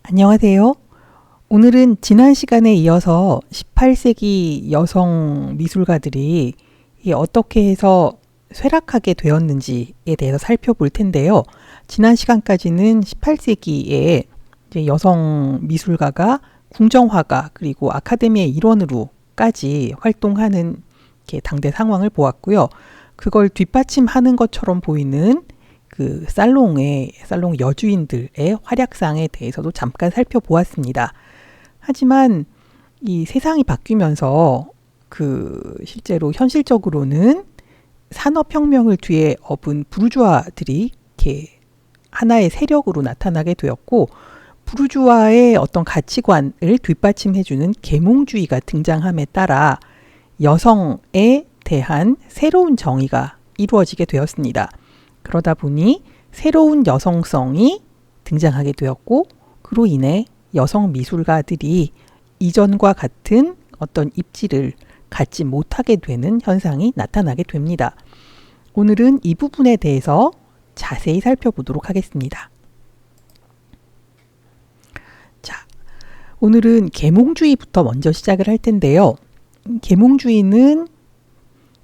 안녕하세요. 오늘은 지난 시간에 이어서 18세기 여성 미술가들이 어떻게 해서 쇠락하게 되었는지에 대해서 살펴볼 텐데요. 지난 시간까지는 18세기에 여성 미술가가 궁정화가 그리고 아카데미의 일원으로까지 활동하는 당대 상황을 보았고요. 그걸 뒷받침하는 것처럼 보이는 그 살롱 여주인들의 활약상에 대해서도 잠깐 살펴보았습니다. 하지만 이 세상이 바뀌면서 실제로 현실적으로는 산업혁명을 뒤에 업은 부르주아들이 이렇게 하나의 세력으로 나타나게 되었고, 부르주아의 어떤 가치관을 뒷받침해주는 계몽주의가 등장함에 따라 여성에 대한 새로운 정의가 이루어지게 되었습니다. 그러다 보니 새로운 여성성이 등장하게 되었고, 그로 인해 여성 미술가들이 이전과 같은 어떤 입지를 갖지 못하게 되는 현상이 나타나게 됩니다. 오늘은 이 부분에 대해서 자세히 살펴보도록 하겠습니다. 자, 오늘은 계몽주의부터 먼저 시작을 할 텐데요. 계몽주의는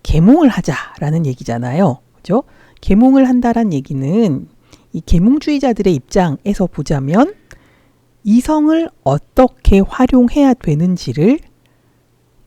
계몽을 하자라는 얘기잖아요. 그죠? 계몽을 한다란 얘기는 이 계몽주의자들의 입장에서 보자면 이성을 어떻게 활용해야 되는지를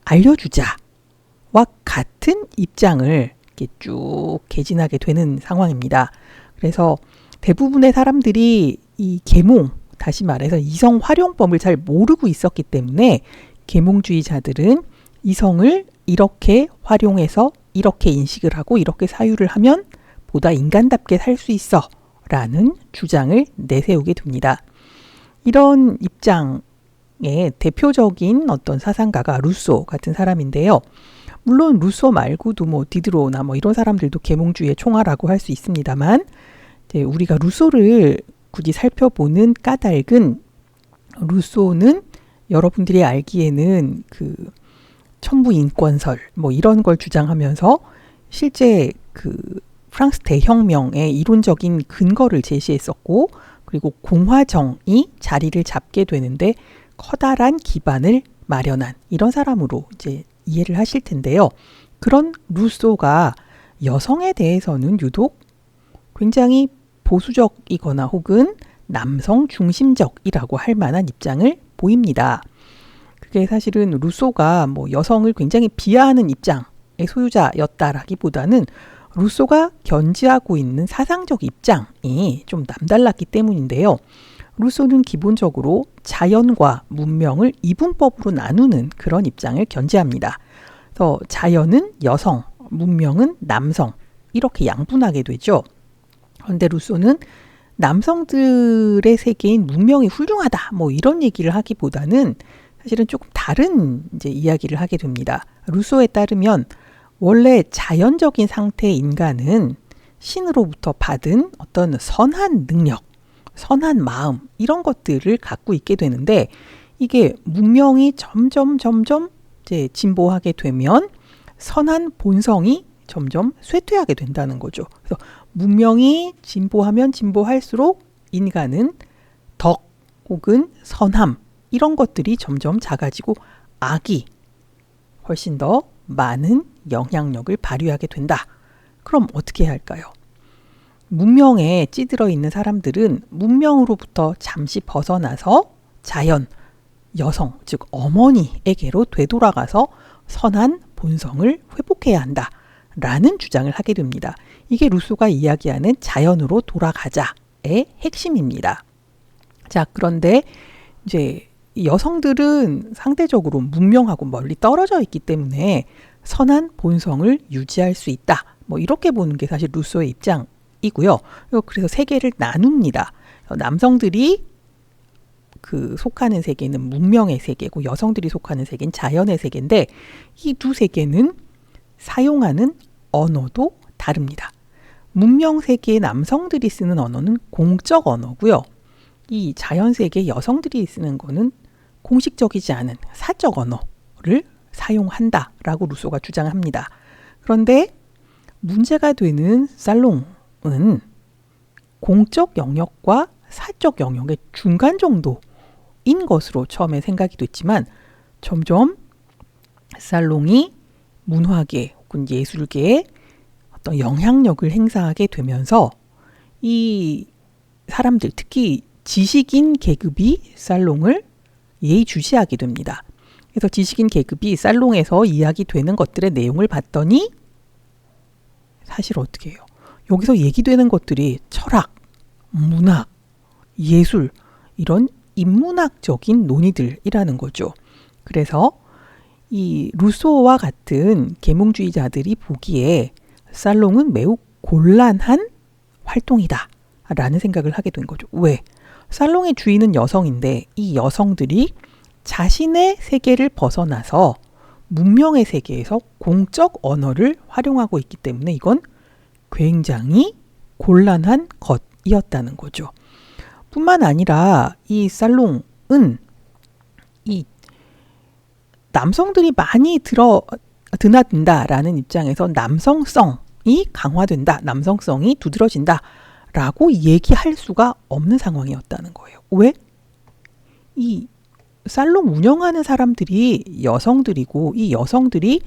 알려주자와 같은 입장을 이렇게 쭉 개진하게 되는 상황입니다. 그래서 대부분의 사람들이 이 계몽, 다시 말해서 이성 활용법을 잘 모르고 있었기 때문에 계몽주의자들은 이성을 이렇게 활용해서 이렇게 인식을 하고 이렇게 사유를 하면 보다 인간답게 살 수 있어 라는 주장을 내세우게 됩니다. 이런 입장의 대표적인 어떤 사상가가 루소 같은 사람인데요. 물론 루소 말고도 디드로나 이런 사람들도 계몽주의의 총아라고 할 수 있습니다만, 우리가 루소를 굳이 살펴보는 까닭은, 루소는 여러분들이 알기에는 천부인권설 이런 걸 주장하면서 실제 프랑스 대혁명의 이론적인 근거를 제시했었고, 그리고 공화정이 자리를 잡게 되는데 커다란 기반을 마련한 이런 사람으로 이제 이해를 하실 텐데요. 그런 루소가 여성에 대해서는 유독 굉장히 보수적이거나 혹은 남성 중심적이라고 할 만한 입장을 보입니다. 그게 사실은 루소가 여성을 굉장히 비하하는 입장의 소유자였다라기보다는 루소가 견지하고 있는 사상적 입장이 좀 남달랐기 때문인데요. 루소는 기본적으로 자연과 문명을 이분법으로 나누는 그런 입장을 견지합니다. 그래서 자연은 여성, 문명은 남성, 이렇게 양분하게 되죠. 그런데 루소는 남성들의 세계인 문명이 훌륭하다 이런 얘기를 하기보다는 사실은 조금 다른 이제 이야기를 하게 됩니다. 루소에 따르면 원래 자연적인 상태의 인간은 신으로부터 받은 어떤 선한 능력, 선한 마음 이런 것들을 갖고 있게 되는데, 이게 문명이 점점 이제 진보하게 되면 선한 본성이 점점 쇠퇴하게 된다는 거죠. 그래서 문명이 진보하면 진보할수록 인간은 덕 혹은 선함 이런 것들이 점점 작아지고 악이 훨씬 더 많은 영향력을 발휘하게 된다. 그럼 어떻게 해야 할까요? 문명에 찌들어 있는 사람들은 문명으로부터 잠시 벗어나서 자연, 여성, 즉 어머니에게로 되돌아가서 선한 본성을 회복해야 한다. 라는 주장을 하게 됩니다. 이게 루소가 이야기하는 자연으로 돌아가자의 핵심입니다. 자, 그런데 이제 여성들은 상대적으로 문명하고 멀리 떨어져 있기 때문에 선한 본성을 유지할 수 있다. 이렇게 보는 게 사실 루소의 입장이고요. 그래서 세계를 나눕니다. 남성들이 속하는 세계는 문명의 세계고 여성들이 속하는 세계는 자연의 세계인데, 이 두 세계는 사용하는 언어도 다릅니다. 문명 세계의 남성들이 쓰는 언어는 공적 언어고요. 이 자연 세계 여성들이 쓰는 거는 공식적이지 않은 사적 언어를 사용한다라고 루소가 주장합니다. 그런데 문제가 되는 살롱은 공적 영역과 사적 영역의 중간 정도의 것으로 처음에 생각이 됐지만 점점 살롱이 문화계 혹은 예술계에 어떤 영향력을 행사하게 되면서 이 사람들, 특히 지식인 계급이 살롱을 예의주시하게 됩니다. 그래서 지식인 계급이 살롱에서 이야기되는 것들의 내용을 봤더니 사실 어떻게 해요? 여기서 얘기되는 것들이 철학, 문학, 예술 이런 인문학적인 논의들이라는 거죠. 그래서 이 루소와 같은 계몽주의자들이 보기에 살롱은 매우 곤란한 활동이다 라는 생각을 하게 된 거죠. 왜? 살롱의 주인은 여성인데 이 여성들이 자신의 세계를 벗어나서 문명의 세계에서 공적 언어를 활용하고 있기 때문에 이건 굉장히 곤란한 것이었다는 거죠. 뿐만 아니라 이 살롱은 이 남성들이 많이 드나든다라는 입장에서 남성성이 강화된다, 남성성이 두드러진다라고 얘기할 수가 없는 상황이었다는 거예요. 왜? 이 살롱 운영하는 사람들이 여성들이고 이 여성들이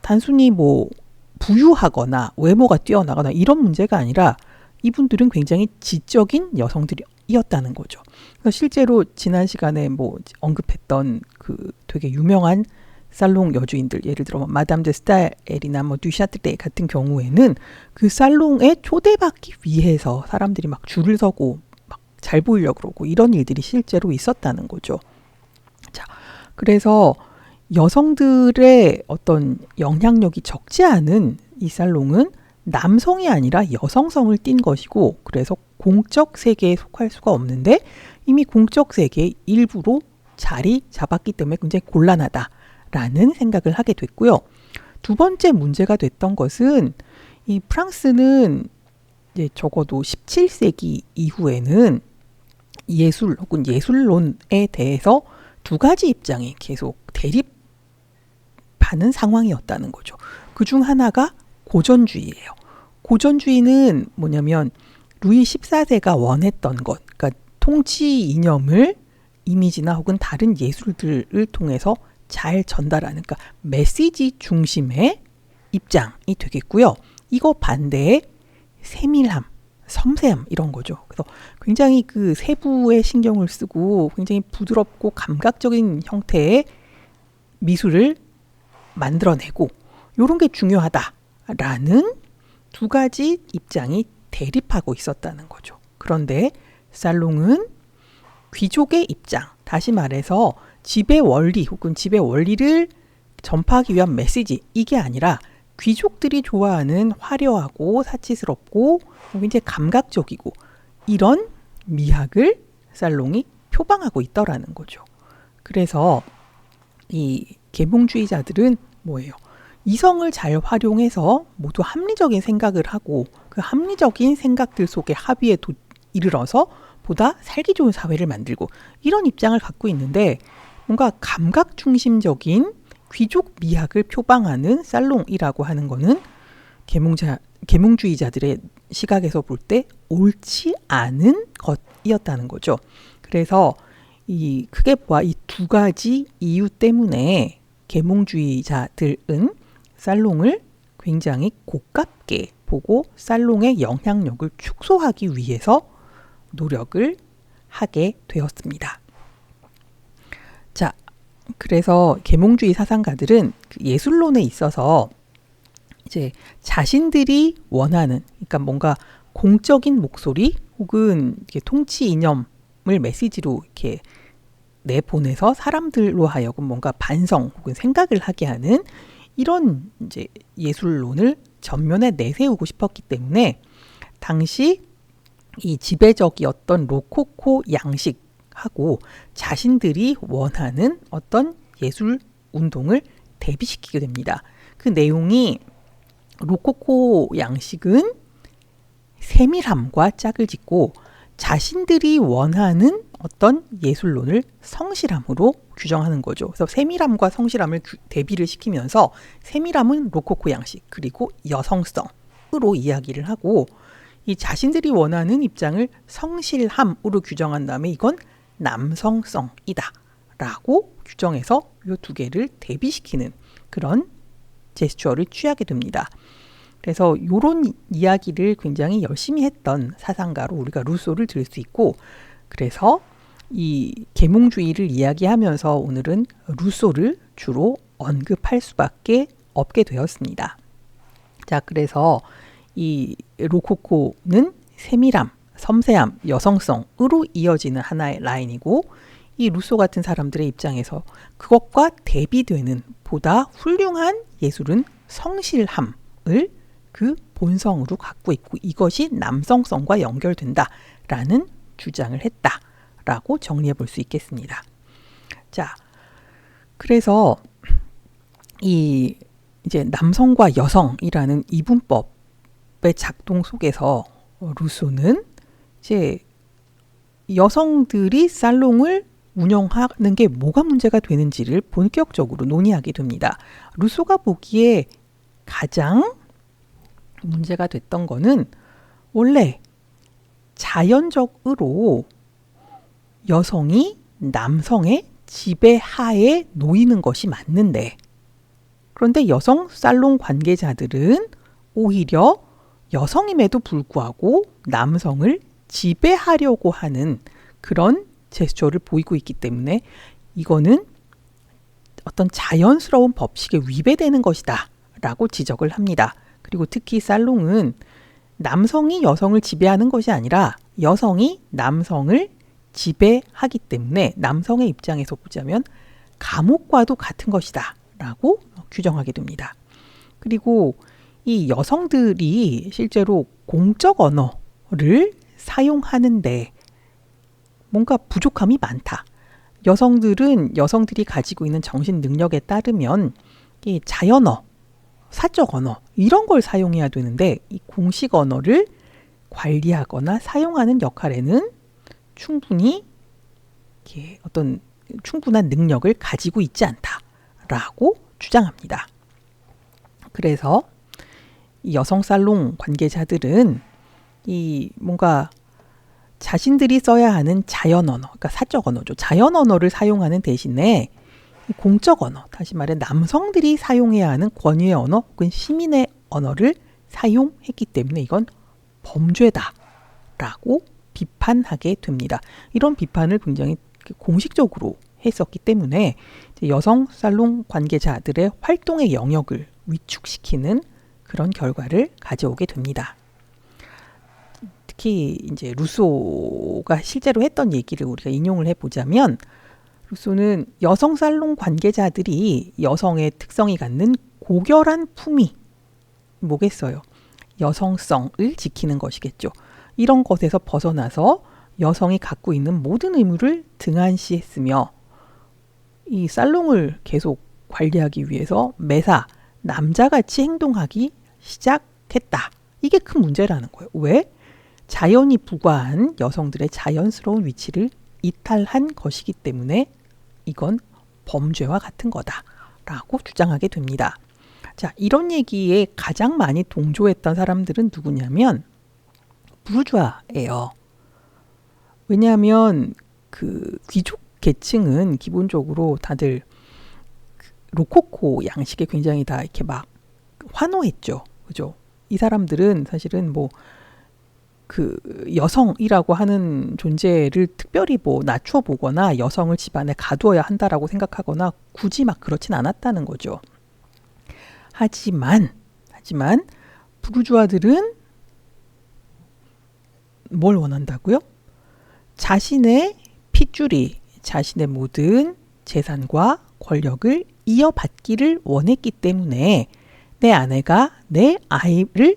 단순히 뭐 부유하거나 외모가 뛰어나거나 이런 문제가 아니라 이분들은 굉장히 지적인 여성들이었다는 거죠. 그래서 실제로 지난 시간에 뭐 언급했던 그 되게 유명한 살롱 여주인들, 예를 들어 마담 데 스타엘이나 뭐 듀샤트레 같은 경우에는 그 살롱에 초대받기 위해서 사람들이 막 줄을 서고 막 잘 보이려고 그러고 이런 일들이 실제로 있었다는 거죠. 자, 그래서 여성들의 어떤 영향력이 적지 않은 이 살롱은 남성이 아니라 여성성을 띈 것이고, 그래서 공적 세계에 속할 수가 없는데 이미 공적 세계의 일부로 자리 잡았기 때문에 굉장히 곤란하다라는 생각을 하게 됐고요. 두 번째 문제가 됐던 것은 이 프랑스는 이제 적어도 17세기 이후에는 예술 혹은 예술론에 대해서 두 가지 입장이 계속 대립하는 상황이었다는 거죠. 그중 하나가 고전주의예요. 고전주의는 뭐냐면 루이 14세가 원했던 것, 그러니까 통치 이념을 이미지나 혹은 다른 예술들을 통해서 잘 전달하는, 그러니까 메시지 중심의 입장이 되겠고요. 이거 반대에 세밀함, 섬세함 이런 거죠. 그래서 굉장히 그 세부에 신경을 쓰고 굉장히 부드럽고 감각적인 형태의 미술을 만들어내고 이런 게 중요하다라는 두 가지 입장이 대립하고 있었다는 거죠. 그런데 살롱은 귀족의 입장, 다시 말해서 지배 원리 혹은 지배 원리를 전파하기 위한 메시지, 이게 아니라 귀족들이 좋아하는 화려하고 사치스럽고 굉장히 감각적이고 이런 미학을 살롱이 표방하고 있더라는 거죠. 그래서 이 계몽주의자들은 뭐예요? 이성을 잘 활용해서 모두 합리적인 생각을 하고 그 합리적인 생각들 속에 합의에 이르러서 보다 살기 좋은 사회를 만들고 이런 입장을 갖고 있는데, 뭔가 감각 중심적인 귀족 미학을 표방하는 살롱이라고 하는 거는 계몽주의자들의 시각에서 볼 때 옳지 않은 것이었다는 거죠. 그래서 이 크게 보아 이 두 가지 이유 때문에 계몽주의자들은 살롱을 굉장히 고깝게 보고 살롱의 영향력을 축소하기 위해서 노력을 하게 되었습니다. 자, 그래서 계몽주의 사상가들은 그 예술론에 있어서 이제 자신들이 원하는, 그러니까 뭔가 공적인 목소리 혹은 이렇게 통치 이념을 메시지로 이렇게 내보내서 사람들로 하여금 뭔가 반성 혹은 생각을 하게 하는 이런 이제 예술론을 전면에 내세우고 싶었기 때문에 당시 이 지배적이었던 로코코 양식하고 자신들이 원하는 어떤 예술 운동을 대비시키게 됩니다. 그 내용이 로코코 양식은 세밀함과 짝을 짓고 자신들이 원하는 어떤 예술론을 성실함으로 규정하는 거죠. 그래서 세밀함과 성실함을 대비를 시키면서 세밀함은 로코코 양식 그리고 여성성으로 이야기를 하고 이 자신들이 원하는 입장을 성실함으로 규정한 다음에 이건 남성성이다 라고 규정해서 이 두 개를 대비시키는 그런 제스처를 취하게 됩니다. 그래서 이런 이야기를 굉장히 열심히 했던 사상가로 우리가 루소를 들 수 있고, 그래서 이 계몽주의를 이야기하면서 오늘은 루소를 주로 언급할 수밖에 없게 되었습니다. 자, 그래서 이 로코코는 세밀함, 섬세함, 여성성으로 이어지는 하나의 라인이고, 이 루소 같은 사람들의 입장에서 그것과 대비되는 보다 훌륭한 예술은 성실함을 그 본성으로 갖고 있고 이것이 남성성과 연결된다라는 주장을 했다라고 정리해 볼 수 있겠습니다. 자, 그래서 이 이제 남성과 여성이라는 이분법의 작동 속에서 루소는 이제 여성들이 살롱을 운영하는 게 뭐가 문제가 되는지를 본격적으로 논의하게 됩니다. 루소가 보기에 가장 문제가 됐던 거는 원래 자연적으로 여성이 남성의 지배하에 놓이는 것이 맞는데, 그런데 여성 살롱 관계자들은 오히려 여성임에도 불구하고 남성을 지배하려고 하는 그런 제스처를 보이고 있기 때문에 이거는 어떤 자연스러운 법칙에 위배되는 것이다 라고 지적을 합니다. 그리고 특히 살롱은 남성이 여성을 지배하는 것이 아니라 여성이 남성을 지배하기 때문에 남성의 입장에서 보자면 감옥과도 같은 것이다 라고 규정하게 됩니다. 그리고 이 여성들이 실제로 공적 언어를 사용하는데 뭔가 부족함이 많다. 여성들이 가지고 있는 정신 능력에 따르면 이 자연어, 사적 언어 이런 걸 사용해야 되는데 이 공식 언어를 관리하거나 사용하는 역할에는 충분히 어떤 충분한 능력을 가지고 있지 않다라고 주장합니다. 그래서 이 여성 살롱 관계자들은 이 뭔가 자신들이 써야 하는 자연 언어, 그러니까 사적 언어죠. 자연 언어를 사용하는 대신에 공적 언어, 다시 말해 남성들이 사용해야 하는 권위의 언어 혹은 시민의 언어를 사용했기 때문에 이건 범죄다라고 비판하게 됩니다. 이런 비판을 굉장히 공식적으로 했었기 때문에 여성 살롱 관계자들의 활동의 영역을 위축시키는 그런 결과를 가져오게 됩니다. 특히 이제 루소가 실제로 했던 얘기를 우리가 인용을 해보자면, 루소는 여성 살롱 관계자들이 여성의 특성이 갖는 고결한 품위, 뭐겠어요? 여성성을 지키는 것이겠죠. 이런 것에서 벗어나서 여성이 갖고 있는 모든 의무를 등한시했으며 이 살롱을 계속 관리하기 위해서 매사 남자같이 행동하기 시작했다. 이게 큰 문제라는 거예요. 왜? 자연이 부과한 여성들의 자연스러운 위치를 이탈한 것이기 때문에 이건 범죄와 같은 거다라고 주장하게 됩니다. 자, 이런 얘기에 가장 많이 동조했던 사람들은 누구냐면 부르주아예요. 왜냐하면 그 귀족 계층은 기본적으로 다들 로코코 양식에 굉장히 다 이렇게 막 환호했죠. 그죠? 이 사람들은 사실은 뭐 그 여성이라고 하는 존재를 특별히 뭐 낮춰 보거나 여성을 집안에 가두어야 한다라고 생각하거나 굳이 막 그렇진 않았다는 거죠. 하지만 부르주아들은 뭘 원한다고요? 자신의 핏줄이 자신의 모든 재산과 권력을 이어받기를 원했기 때문에 내 아내가 내 아이를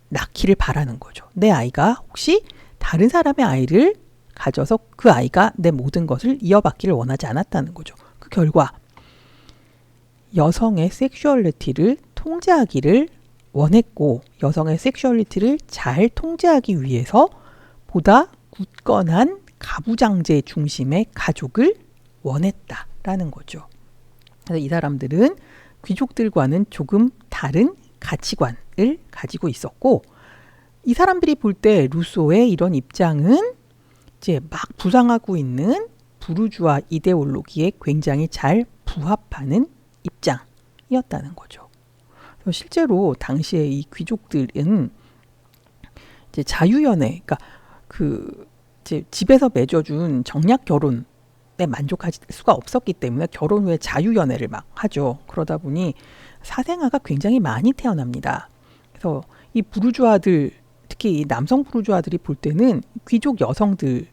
낳기를 바라는 거죠. 내 아이가 혹시 다른 사람의 아이를 가져서 그 아이가 내 모든 것을 이어받기를 원하지 않았다는 거죠. 그 결과 여성의 섹슈얼리티를 통제하기를 원했고 여성의 섹슈얼리티를 잘 통제하기 위해서 보다 굳건한 가부장제 중심의 가족을 원했다라는 거죠. 그래서 이 사람들은 귀족들과는 조금 다른 가치관을 가지고 있었고 이 사람들이 볼 때 루소의 이런 입장은 이제 막 부상하고 있는 부르주아 이데올로기에 굉장히 잘 부합하는 입장이었다는 거죠. 실제로 당시에 이 귀족들은 이제 자유연애, 그러니까 이제 집에서 맺어준 정략 결혼에 만족할 수가 없었기 때문에 결혼 후에 자유연애를 막 하죠. 그러다 보니 사생아가 굉장히 많이 태어납니다. 그래서 이 부르주아들, 특히 이 남성 부르주아들이 볼 때는 귀족 여성들이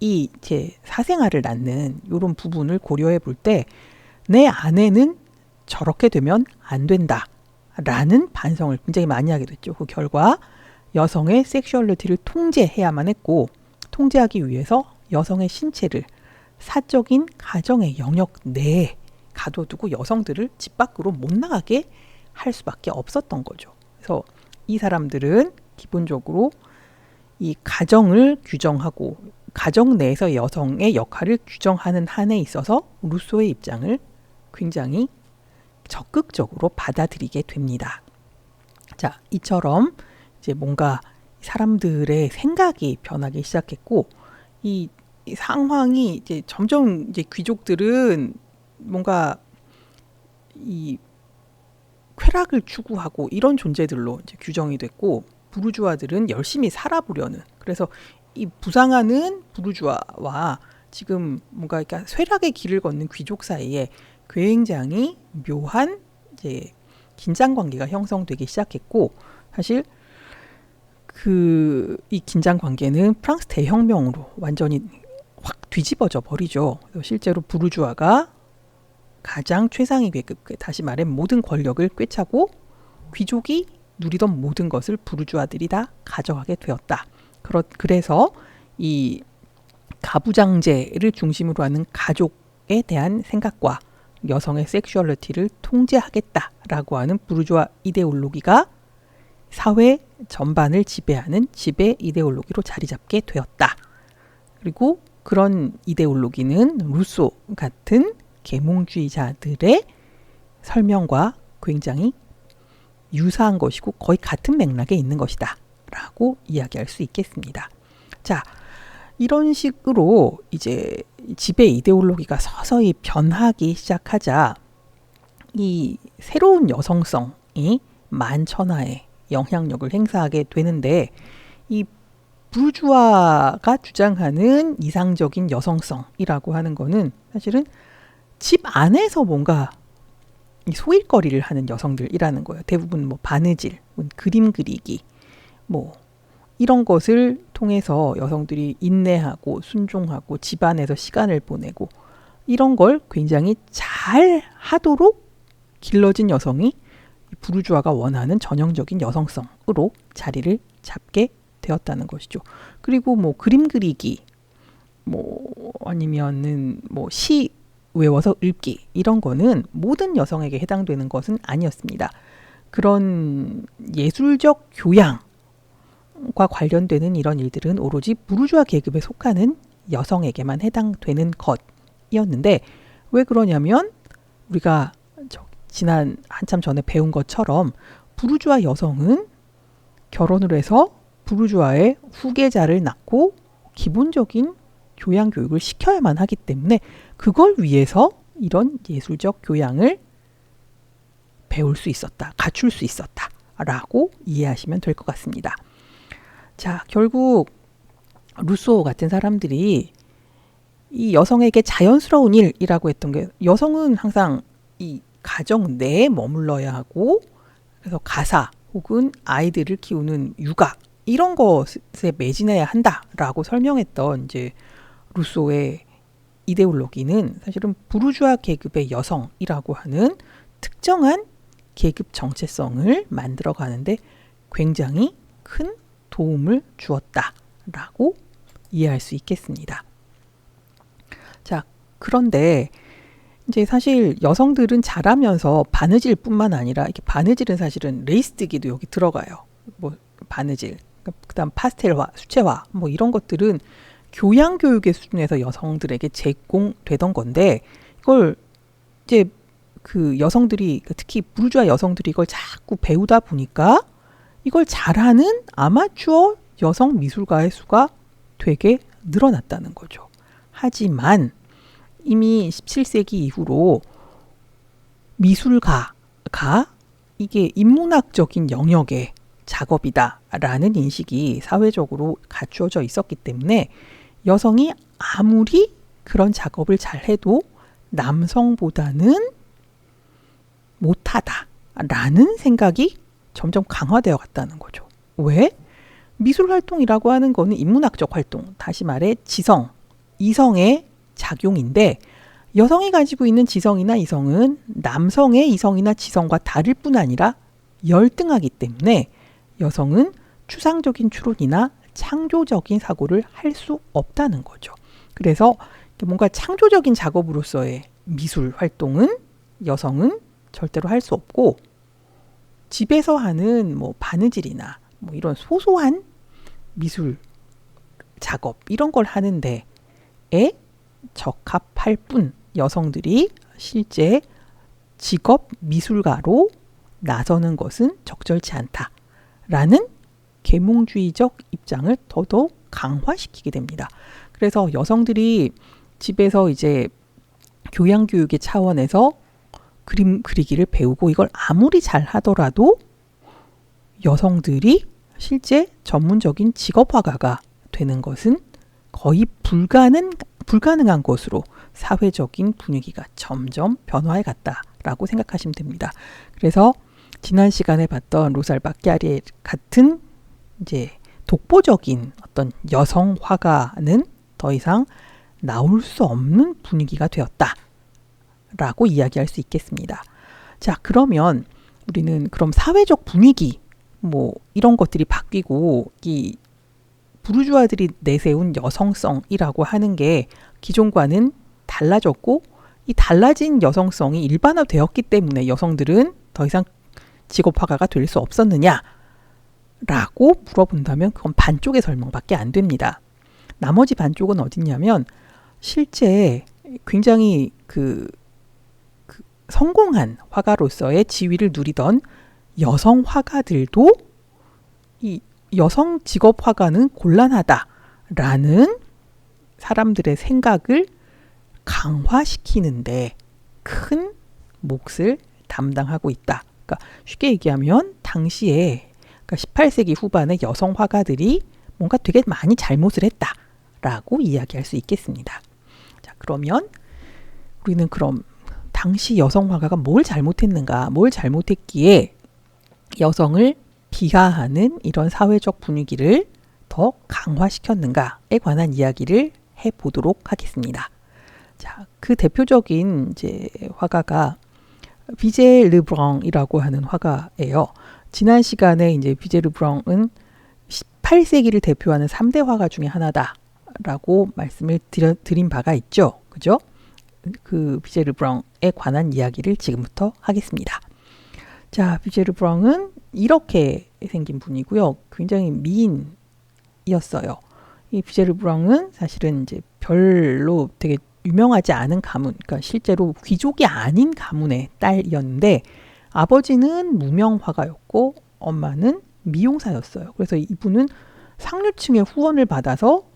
이제 사생아를 낳는 이런 부분을 고려해 볼 때 내 아내는 저렇게 되면 안 된다 라는 반성을 굉장히 많이 하게 됐죠. 그 결과 여성의 섹슈얼리티를 통제해야만 했고, 통제하기 위해서 여성의 신체를 사적인 가정의 영역 내에 가둬두고 여성들을 집 밖으로 못 나가게 할 수밖에 없었던 거죠. 그래서 이 사람들은 기본적으로 이 가정을 규정하고 가정 내에서 여성의 역할을 규정하는 한에 있어서 루소의 입장을 굉장히 적극적으로 받아들이게 됩니다. 자, 이처럼 이제 뭔가 사람들의 생각이 변하기 시작했고, 이 상황이 이제 점점 이제 귀족들은 뭔가 이 쾌락을 추구하고 이런 존재들로 이제 규정이 됐고, 부르주아들은 열심히 살아보려는, 그래서 이 부상하는 부르주아와 지금 뭔가 그러니까 쇠락의 길을 걷는 귀족 사이에 굉장히 묘한 이제 긴장 관계가 형성되기 시작했고, 사실 이 긴장 관계는 프랑스 대혁명으로 완전히 확 뒤집어져 버리죠. 실제로 부르주아가 가장 최상위 계급, 다시 말해 모든 권력을 꿰차고 귀족이 누리던 모든 것을 부르주아들이 다 가져가게 되었다. 그래서 이 가부장제를 중심으로 하는 가족에 대한 생각과 여성의 섹슈얼리티를 통제하겠다라고 하는 부르주아 이데올로기가 사회 전반을 지배하는 지배 이데올로기로 자리 잡게 되었다. 그리고 그런 이데올로기는 루소 같은 계몽주의자들의 설명과 굉장히 유사한 것이고 거의 같은 맥락에 있는 것이다 라고 이야기할 수 있겠습니다. 자, 이런 식으로 이제 지배 이데올로기가 서서히 변하기 시작하자 이 새로운 여성성이 만천하에 영향력을 행사하게 되는데, 이 부르주아가 주장하는 이상적인 여성성이라고 하는 거는 사실은 집 안에서 뭔가 소일거리를 하는 여성들이라는 거예요. 대부분 뭐 바느질, 그림 그리기, 뭐 이런 것을 통해서 여성들이 인내하고 순종하고 집안에서 시간을 보내고 이런 걸 굉장히 잘 하도록 길러진 여성이 부르주아가 원하는 전형적인 여성성으로 자리를 잡게 되었다는 것이죠. 그리고 뭐 그림 그리기, 뭐 아니면은 뭐 시 외워서 읽기, 이런 거는 모든 여성에게 해당되는 것은 아니었습니다. 그런 예술적 교양과 관련되는 이런 일들은 오로지 부르주아 계급에 속하는 여성에게만 해당되는 것이었는데, 왜 그러냐면 우리가 지난 한참 전에 배운 것처럼 부르주아 여성은 결혼을 해서 부르주아의 후계자를 낳고 기본적인 교양 교육을 시켜야만 하기 때문에 그걸 위해서 이런 예술적 교양을 배울 수 있었다, 갖출 수 있었다 라고 이해하시면 될 것 같습니다. 자, 결국 루소 같은 사람들이 이 여성에게 자연스러운 일이라고 했던 게, 여성은 항상 이 가정 내에 머물러야 하고, 그래서 가사 혹은 아이들을 키우는 육아 이런 것에 매진해야 한다라고 설명했던 이제 루소의 이데올로기는 사실은 부르주아 계급의 여성이라고 하는 특정한 계급 정체성을 만들어 가는데 굉장히 큰 도움을 주었다라고 이해할 수 있겠습니다. 자, 그런데 이제 사실 여성들은 자라면서 바느질뿐만 아니라, 이렇게 바느질은 사실은 레이스뜨기도 여기 들어가요. 뭐 바느질, 그다음 파스텔화, 수채화, 뭐 이런 것들은 교양 교육의 수준에서 여성들에게 제공되던 건데, 이걸 이제 그 여성들이, 특히 부르주아 여성들이 이걸 자꾸 배우다 보니까 이걸 잘하는 아마추어 여성 미술가의 수가 되게 늘어났다는 거죠. 하지만 이미 17세기 이후로 미술가가 이게 인문학적인 영역의 작업이다라는 인식이 사회적으로 갖추어져 있었기 때문에 여성이 아무리 그런 작업을 잘해도 남성보다는 못하다라는 생각이 점점 강화되어 갔다는 거죠. 왜? 미술 활동이라고 하는 거는 인문학적 활동, 다시 말해 지성, 이성의 작용인데 여성이 가지고 있는 지성이나 이성은 남성의 이성이나 지성과 다를 뿐 아니라 열등하기 때문에 여성은 추상적인 추론이나 창조적인 사고를 할 수 없다는 거죠. 그래서 뭔가 창조적인 작업으로서의 미술 활동은 여성은 절대로 할 수 없고 집에서 하는 뭐 바느질이나 뭐 이런 소소한 미술 작업 이런 걸 하는데에 적합할 뿐 여성들이 실제 직업 미술가로 나서는 것은 적절치 않다라는 계몽주의적 입장을 더더욱 강화시키게 됩니다. 그래서 여성들이 집에서 이제 교양교육의 차원에서 그림 그리기를 배우고 이걸 아무리 잘 하더라도 여성들이 실제 전문적인 직업 화가가 되는 것은 거의 불가능한 것으로 사회적인 분위기가 점점 변화해 갔다라고 생각하시면 됩니다. 그래서 지난 시간에 봤던 로살 바키아리 같은 이제 독보적인 어떤 여성 화가는 더 이상 나올 수 없는 분위기가 되었다라고 이야기할 수 있겠습니다. 자, 그러면 우리는 그럼 사회적 분위기 뭐 이런 것들이 바뀌고 이 부르주아들이 내세운 여성성이라고 하는 게 기존과는 달라졌고 이 달라진 여성성이 일반화되었기 때문에 여성들은 더 이상 직업 화가가 될 수 없었느냐? 라고 물어본다면 그건 반쪽의 설명밖에 안 됩니다. 나머지 반쪽은 어딨냐면 실제 굉장히 그 성공한 화가로서의 지위를 누리던 여성 화가들도 이 여성 직업 화가는 곤란하다라는 사람들의 생각을 강화시키는데 큰 몫을 담당하고 있다. 그러니까 쉽게 얘기하면 당시에 그러니까 18세기 후반의 여성 화가들이 뭔가 되게 많이 잘못을 했다라고 이야기할 수 있겠습니다. 자, 그러면 우리는 그럼 당시 여성 화가가 뭘 잘못했는가, 뭘 잘못했기에 여성을 비하하는 이런 사회적 분위기를 더 강화시켰는가에 관한 이야기를 해보도록 하겠습니다. 자, 그 대표적인 이제 화가가 비제 르브랑이라고 하는 화가예요. 지난 시간에 이제 비제 르브랑은 18세기를 대표하는 3대 화가 중에 하나다라고 말씀을 드린 바가 있죠. 그죠? 그 비제 르브랑에 관한 이야기를 지금부터 하겠습니다. 자, 비제 르브랑은 이렇게 생긴 분이고요. 굉장히 미인이었어요. 이 비제 르브랑은 사실은 이제 별로 되게 유명하지 않은 가문, 그러니까 실제로 귀족이 아닌 가문의 딸이었는데 아버지는 무명 화가였고 엄마는 미용사였어요. 그래서 이분은 상류층의 후원을 받아서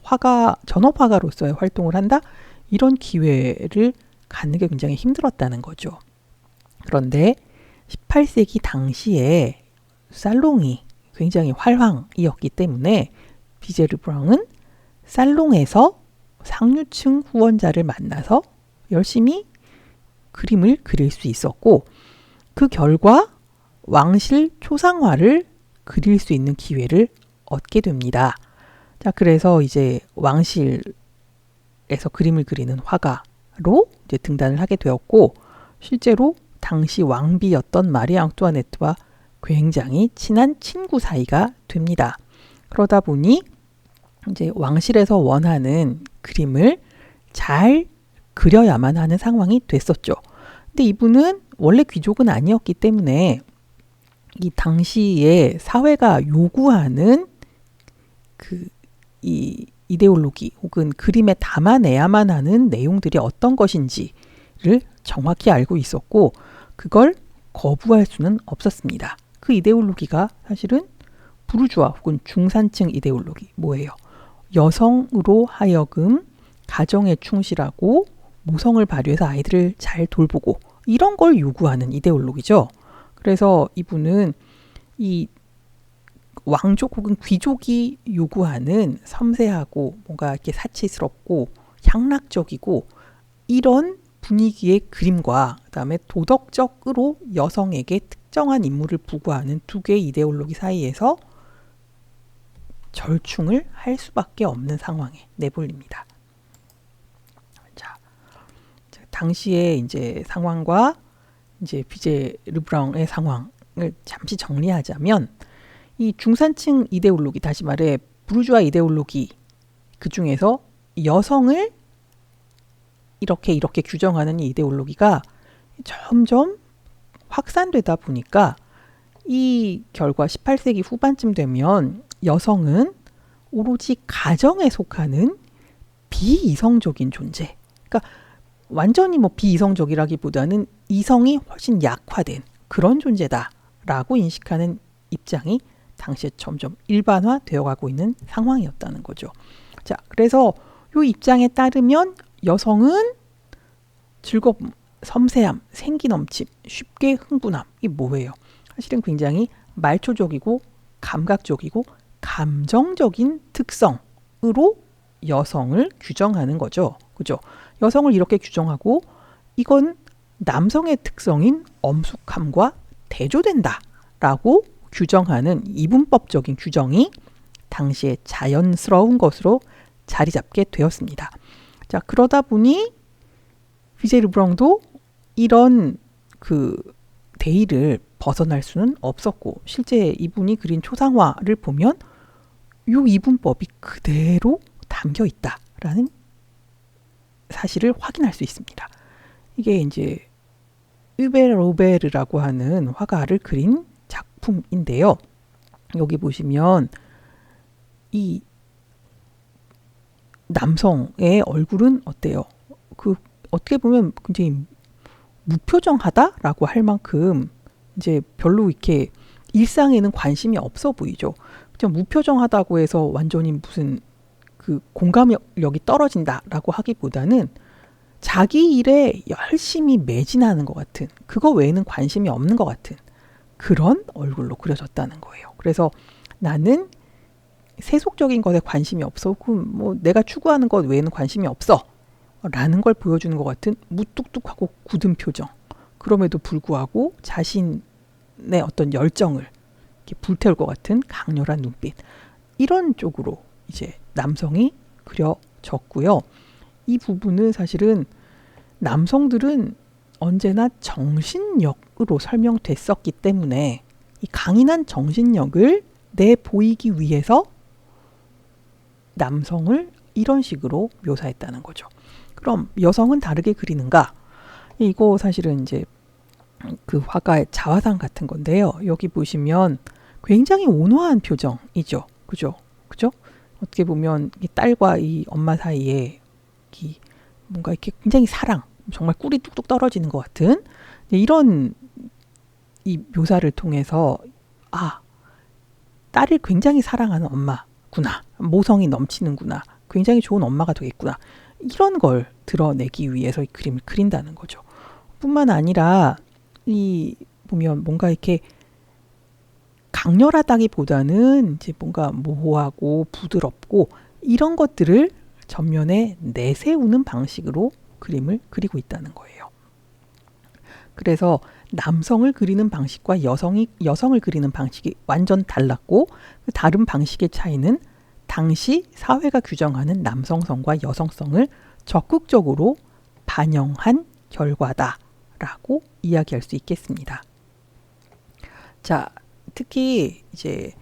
전업 화가로서의 활동을 한다? 이런 기회를 갖는 게 굉장히 힘들었다는 거죠. 그런데 18세기 당시에 살롱이 굉장히 활황이었기 때문에 비제 르브랑은 살롱에서 상류층 후원자를 만나서 열심히 그림을 그릴 수 있었고 그 결과 왕실 초상화를 그릴 수 있는 기회를 얻게 됩니다. 자, 그래서 이제 왕실에서 그림을 그리는 화가로 이제 등단을 하게 되었고 실제로 당시 왕비였던 마리 앙뚜아네트와 굉장히 친한 친구 사이가 됩니다. 그러다 보니 이제 왕실에서 원하는 그림을 잘 그려야만 하는 상황이 됐었죠. 근데 이분은 원래 귀족은 아니었기 때문에 이 당시에 사회가 요구하는 이 이데올로기 혹은 그림에 담아내야만 하는 내용들이 어떤 것인지를 정확히 알고 있었고 그걸 거부할 수는 없었습니다. 그 이데올로기가 사실은 부르주아 혹은 중산층 이데올로기 뭐예요? 여성으로 하여금 가정에 충실하고 모성을 발휘해서 아이들을 잘 돌보고 이런 걸 요구하는 이데올로기죠. 그래서 이분은 이 왕족 혹은 귀족이 요구하는 섬세하고 뭔가 이렇게 사치스럽고 향락적이고 이런 분위기의 그림과 그다음에 도덕적으로 여성에게 특정한 임무를 부과하는 두 개의 이데올로기 사이에서 절충을 할 수밖에 없는 상황에 내몰립니다. 자, 당시의 이제 상황과 이제 비제 르브랑의 상황을 잠시 정리하자면 이 중산층 이데올로기, 다시 말해 부르주아 이데올로기 그 중에서 여성을 이렇게 규정하는 이 이데올로기가 점점 확산되다 보니까 이 결과 18세기 후반쯤 되면 여성은 오로지 가정에 속하는 비이성적인 존재. 그러니까 완전히 뭐 비이성적이라기보다는 이성이 훨씬 약화된 그런 존재다라고 인식하는 입장이 당시에 점점 일반화되어 가고 있는 상황이었다는 거죠. 자, 그래서 이 입장에 따르면 여성은 즐거움, 섬세함, 생기 넘침, 쉽게 흥분함, 이 뭐예요? 사실은 굉장히 말초적이고 감각적이고 감정적인 특성으로 여성을 규정하는 거죠. 그죠? 여성을 이렇게 규정하고 이건 남성의 특성인 엄숙함과 대조된다라고 규정하는 이분법적인 규정이 당시에 자연스러운 것으로 자리 잡게 되었습니다. 자, 그러다 보니 비제 르브랑도 이런 그 대의를 벗어날 수는 없었고 실제 이분이 그린 초상화를 보면 이 이분법이 그대로 담겨 있다라는 사실을 확인할 수 있습니다. 이게 이제 으베 로베르라고 하는 화가를 그린 작품인데요. 여기 보시면 이 남성의 얼굴은 어때요? 그 어떻게 보면 굉장히 무표정하다라고 할 만큼 이제 별로 이렇게 일상에는 관심이 없어 보이죠. 그냥 무표정하다고 해서 완전히 무슨 그 공감력이 떨어진다라고 하기보다는 자기 일에 열심히 매진하는 것 같은, 그거 외에는 관심이 없는 것 같은 그런 얼굴로 그려졌다는 거예요. 그래서 나는 세속적인 것에 관심이 없어, 뭐 내가 추구하는 것 외에는 관심이 없어 라는 걸 보여주는 것 같은 무뚝뚝하고 굳은 표정, 그럼에도 불구하고 자신의 어떤 열정을 이렇게 불태울 것 같은 강렬한 눈빛, 이런 쪽으로 이제 남성이 그려졌고요. 이 부분은 사실은 남성들은 언제나 정신력으로 설명됐었기 때문에 이 강인한 정신력을 내보이기 위해서 남성을 이런 식으로 묘사했다는 거죠. 그럼 여성은 다르게 그리는가? 이거 사실은 이제 그 화가의 자화상 같은 건데요. 여기 보시면 굉장히 온화한 표정이죠. 그죠? 어떻게 보면 이 딸과 이 엄마 사이에 뭔가 이렇게 굉장히 사랑, 정말 꿀이 뚝뚝 떨어지는 것 같은 이런 이 묘사를 통해서 딸을 굉장히 사랑하는 엄마구나, 모성이 넘치는구나, 굉장히 좋은 엄마가 되겠구나, 이런 걸 드러내기 위해서 이 그림을 그린다는 거죠. 뿐만 아니라 이 보면 뭔가 이렇게 강렬하다기보다는 이제 뭔가 모호하고 부드럽고 이런 것들을 전면에 내세우는 방식으로 그림을 그리고 있다는 거예요. 그래서 남성을 그리는 방식과 여성을 그리는 방식이 완전 달랐고, 그 다른 방식의 차이는 당시 사회가 규정하는 남성성과 여성성을 적극적으로 반영한 결과다라고 이야기할 수 있겠습니다. 자, 특히 이제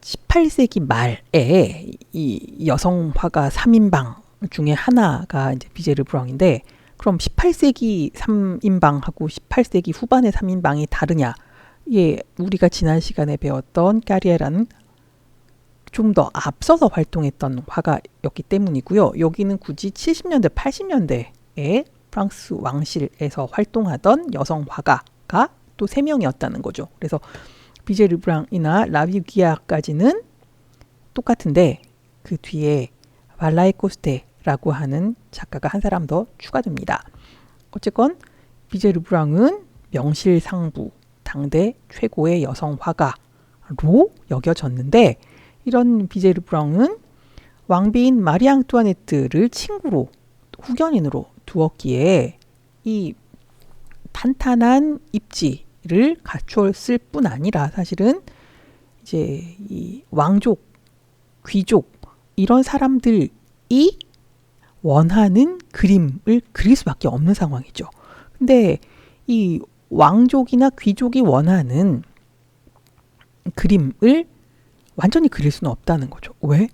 18세기 말에 이 여성 화가 3인방 중에 하나가 이제 비제 르브랑인데, 그럼 18세기 3인방하고 18세기 후반의 3인방이 다르냐? 예, 우리가 지난 시간에 배웠던 까리에라는 좀 더 앞서서 활동했던 화가였기 때문이고요. 여기는 굳이 70년대, 80년대에 프랑스 왕실에서 활동하던 여성 화가가 또 3명이었다는 거죠. 그래서 비제 르브랑이나 라비기아까지는 똑같은데 그 뒤에 발라이코스테라고 하는 작가가 한 사람 더 추가됩니다. 어쨌건 비제 르브랑은 명실상부 당대 최고의 여성 화가로 여겨졌는데, 이런 비제 르브랑은 왕비인 마리 앙뚜아네트를 친구로, 후견인으로 두었기에 이 탄탄한 입지를 갖추었을 뿐 아니라 사실은 이제 이 왕족, 귀족 이런 사람들이 원하는 그림을 그릴 수밖에 없는 상황이죠. 근데 이 왕족이나 귀족이 원하는 그림을 완전히 그릴 수는 없다는 거죠. 왜?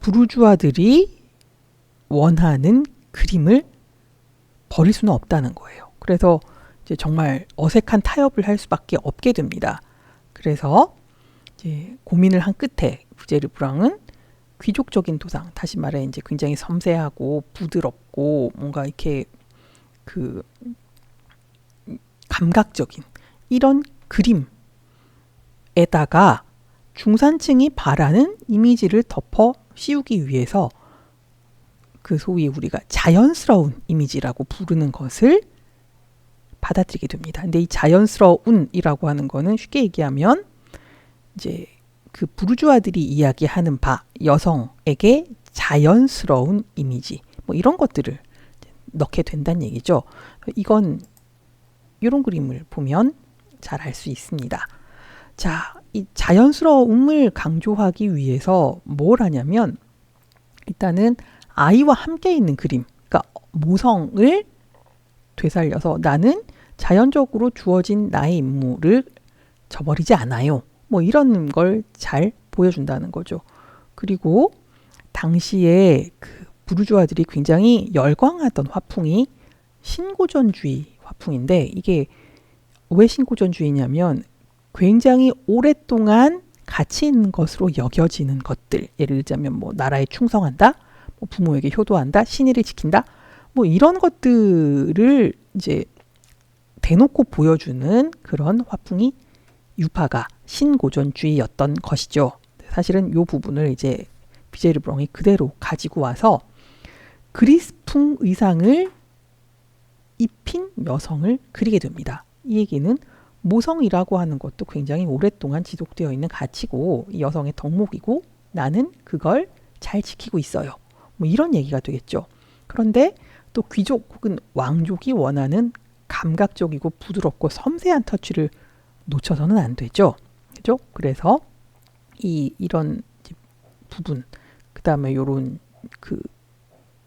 부르주아들이 원하는 그림을 버릴 수는 없다는 거예요. 그래서 이제 정말 어색한 타협을 할 수밖에 없게 됩니다. 그래서 이제 고민을 한 끝에 비제 르브랑은 귀족적인 도상, 다시 말해 이제 굉장히 섬세하고 부드럽고 뭔가 이렇게 그 감각적인 이런 그림에다가 중산층이 바라는 이미지를 덮어 씌우기 위해서 그 소위 우리가 자연스러운 이미지라고 부르는 것을 받아들이게 됩니다. 근데 이 자연스러운이라고 하는 거는 쉽게 얘기하면 이제 그 부르주아들이 이야기하는 바, 여성에게 자연스러운 이미지, 뭐 이런 것들을 넣게 된다는 얘기죠. 이건 이런 그림을 보면 잘 알 수 있습니다. 자, 이 자연스러움을 강조하기 위해서 뭘 하냐면 일단은 아이와 함께 있는 그림, 그러니까 모성을 되살려서 나는 자연적으로 주어진 나의 인물을 저버리지 않아요. 뭐 이런 걸 잘 보여준다는 거죠. 그리고 당시에 그 부르주아들이 굉장히 열광하던 화풍이 신고전주의 화풍인데, 이게 왜 신고전주의냐면 굉장히 오랫동안 가치 있는 것으로 여겨지는 것들, 예를 들자면 뭐 나라에 충성한다, 뭐 부모에게 효도한다, 신의를 지킨다, 뭐 이런 것들을 이제 대놓고 보여주는 그런 화풍이 유파가 신고전주의였던 것이죠. 사실은 이 부분을 이제 비제 르브랑이 그대로 가지고 와서 그리스풍 의상을 입힌 여성을 그리게 됩니다. 이 얘기는 모성이라고 하는 것도 굉장히 오랫동안 지속되어 있는 가치고 이 여성의 덕목이고 나는 그걸 잘 지키고 있어요. 뭐 이런 얘기가 되겠죠. 그런데 또 귀족 혹은 왕족이 원하는 감각적이고 부드럽고 섬세한 터치를 놓쳐서는 안 되죠. 그죠? 그래서 이런 부분, 그 다음에 요런 그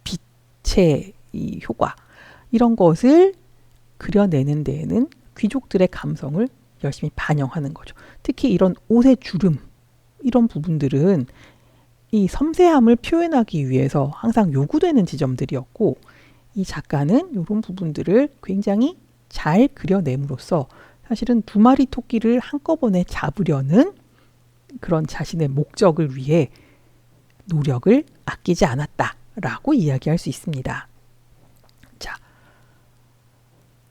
빛의 이 효과, 이런 것을 그려내는 데에는 귀족들의 감성을 열심히 반영하는 거죠. 특히 이런 옷의 주름, 이런 부분들은 이 섬세함을 표현하기 위해서 항상 요구되는 지점들이었고, 이 작가는 이런 부분들을 굉장히 잘 그려냄으로써 사실은 두 마리 토끼를 한꺼번에 잡으려는 그런 자신의 목적을 위해 노력을 아끼지 않았다라고 이야기할 수 있습니다. 자,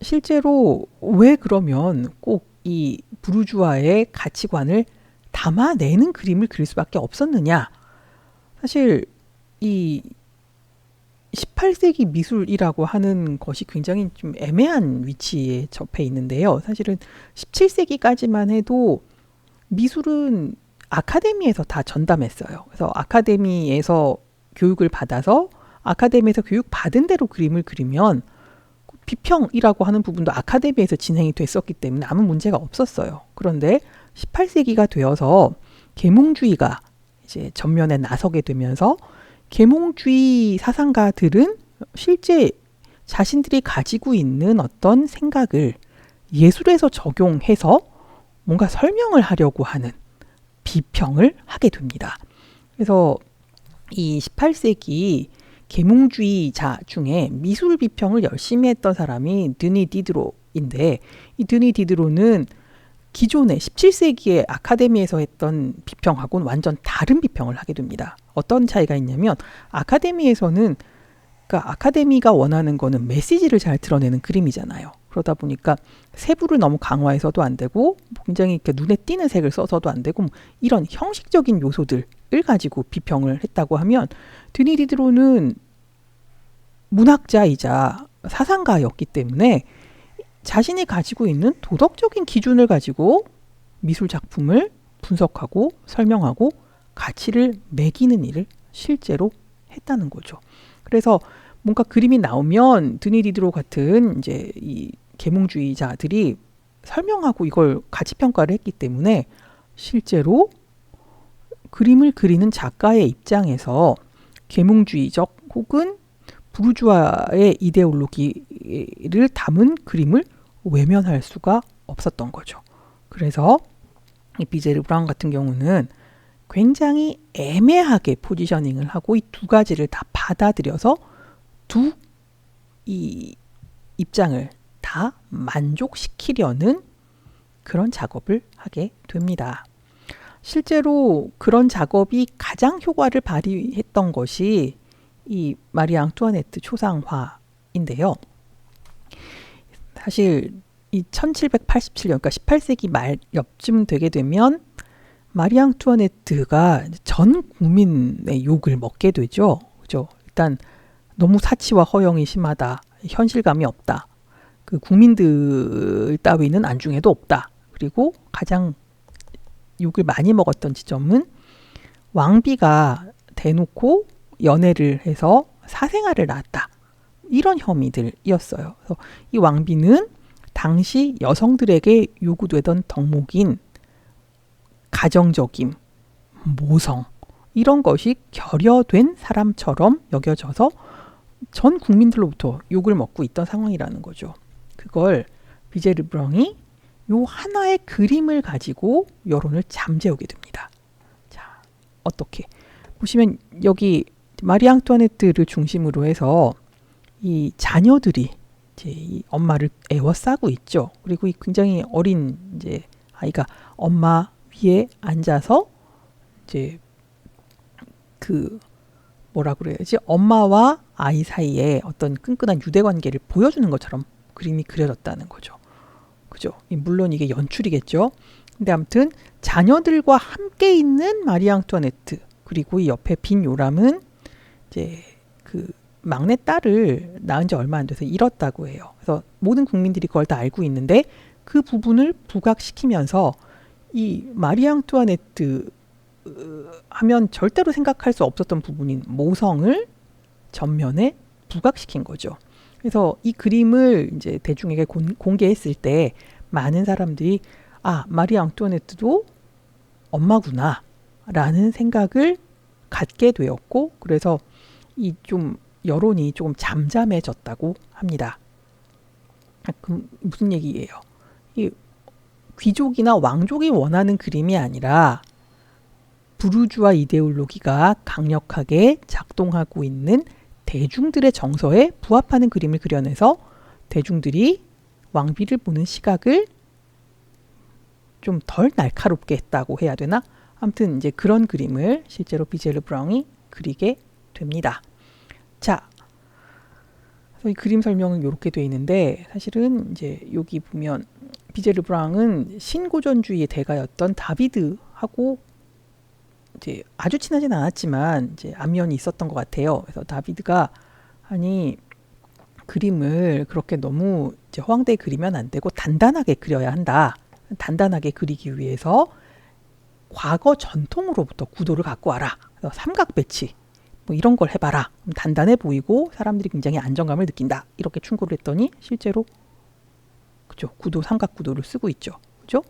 실제로 왜 그러면 꼭 이 부르주아의 가치관을 담아내는 그림을 그릴 수밖에 없었느냐? 사실 이 18세기 미술이라고 하는 것이 굉장히 좀 애매한 위치에 접해 있는데요. 사실은 17세기까지만 해도 미술은 아카데미에서 다 전담했어요. 그래서 아카데미에서 교육을 받아서 아카데미에서 교육 받은 대로 그림을 그리면 비평이라고 하는 부분도 아카데미에서 진행이 됐었기 때문에 아무 문제가 없었어요. 그런데 18세기가 되어서 계몽주의가 이제 전면에 나서게 되면서 계몽주의 사상가들은 실제 자신들이 가지고 있는 어떤 생각을 예술에서 적용해서 뭔가 설명을 하려고 하는 비평을 하게 됩니다. 그래서 이 18세기 계몽주의자 중에 미술 비평을 열심히 했던 사람이 드니 디드로인데, 이 드니 디드로는 기존의 17세기의 아카데미에서 했던 비평하고는 완전 다른 비평을 하게 됩니다. 어떤 차이가 있냐면 아카데미에서는, 그러니까 아카데미가 원하는 거는 메시지를 잘 드러내는 그림이잖아요. 그러다 보니까 세부를 너무 강화해서도 안 되고 굉장히 이렇게 눈에 띄는 색을 써서도 안 되고 이런 형식적인 요소들을 가지고 비평을 했다고 하면 드니 디드로는 문학자이자 사상가였기 때문에 자신이 가지고 있는 도덕적인 기준을 가지고 미술 작품을 분석하고 설명하고 가치를 매기는 일을 실제로 했다는 거죠. 그래서 뭔가 그림이 나오면 드니 디드로 같은 이제 이 계몽주의자들이 설명하고 이걸 가치 평가를 했기 때문에 실제로 그림을 그리는 작가의 입장에서 계몽주의적 혹은 부르주아의 이데올로기를 담은 그림을 외면할 수가 없었던 거죠. 그래서 이 비제 르브랑 같은 경우는 굉장히 애매하게 포지셔닝을 하고 이 두 가지를 다 받아들여서 이 입장을 다 만족시키려는 그런 작업을 하게 됩니다. 실제로 그런 작업이 가장 효과를 발휘했던 것이 이 마리 앙투아네트 초상화인데요. 사실 이 1787년, 그러니까 18세기 말 옆쯤 되게 되면 마리 앙투아네트가 전 국민의 욕을 먹게 되죠. 그죠? 일단 너무 사치와 허영이 심하다. 현실감이 없다. 그 국민들 따위는 안중에도 없다. 그리고 가장 욕을 많이 먹었던 지점은 왕비가 대놓고 연애를 해서 사생아를 낳았다. 이런 혐의들이었어요. 그래서 이 왕비는 당시 여성들에게 요구되던 덕목인 가정적임, 모성 이런 것이 결여된 사람처럼 여겨져서 전 국민들로부터 욕을 먹고 있던 상황이라는 거죠. 그걸 비제 르브랑이 요 하나의 그림을 가지고 여론을 잠재우게 됩니다. 자, 어떻게 보시면 여기 마리 앙투아네트를 중심으로 해서 이 자녀들이 이제 이 엄마를 애워싸고 있죠. 그리고 이 굉장히 어린 이제 아이가 엄마 위에 앉아서 이제 그 뭐라 그래야지 엄마와 아이 사이에 어떤 끈끈한 유대 관계를 보여주는 것처럼 그림이 그려졌다는 거죠. 그죠? 물론 이게 연출이겠죠. 근데 아무튼 자녀들과 함께 있는 마리 앙투아네트 그리고 이 옆에 빈 요람은 이제 그 막내 딸을 낳은 지 얼마 안 돼서 잃었다고 해요. 그래서 모든 국민들이 그걸 다 알고 있는데 그 부분을 부각시키면서 이 마리 앙투아네트 하면 절대로 생각할 수 없었던 부분인 모성을 전면에 부각시킨 거죠. 그래서 이 그림을 이제 대중에게 공개했을 때 많은 사람들이 아, 마리 앙투아네트도 엄마구나 라는 생각을 갖게 되었고 그래서 이 좀 여론이 조금 잠잠해졌다고 합니다. 그럼 무슨 얘기예요? 이 귀족이나 왕족이 원하는 그림이 아니라 부르주아 이데올로기가 강력하게 작동하고 있는 대중들의 정서에 부합하는 그림을 그려내서 대중들이 왕비를 보는 시각을 좀 덜 날카롭게 했다고 해야 되나? 아무튼 이제 그런 그림을 실제로 비제 르브랑이 그리게 됩니다. 자, 그래서 이 그림 설명은 이렇게 돼 있는데 사실은 이제 여기 보면 비제 르브랑은 신고전주의의 대가였던 다비드하고 이제 아주 친하진 않았지만 이제 안면이 있었던 것 같아요. 그래서 다비드가 아니 그림을 그렇게 너무 이제 허황되게 그리면 안 되고 단단하게 그려야 한다. 단단하게 그리기 위해서 과거 전통으로부터 구도를 갖고 와라. 그래서 삼각 배치 뭐 이런 걸 해봐라. 단단해 보이고 사람들이 굉장히 안정감을 느낀다. 이렇게 충고를 했더니 실제로 그죠? 구도 삼각 구도를 쓰고 있죠. 그죠?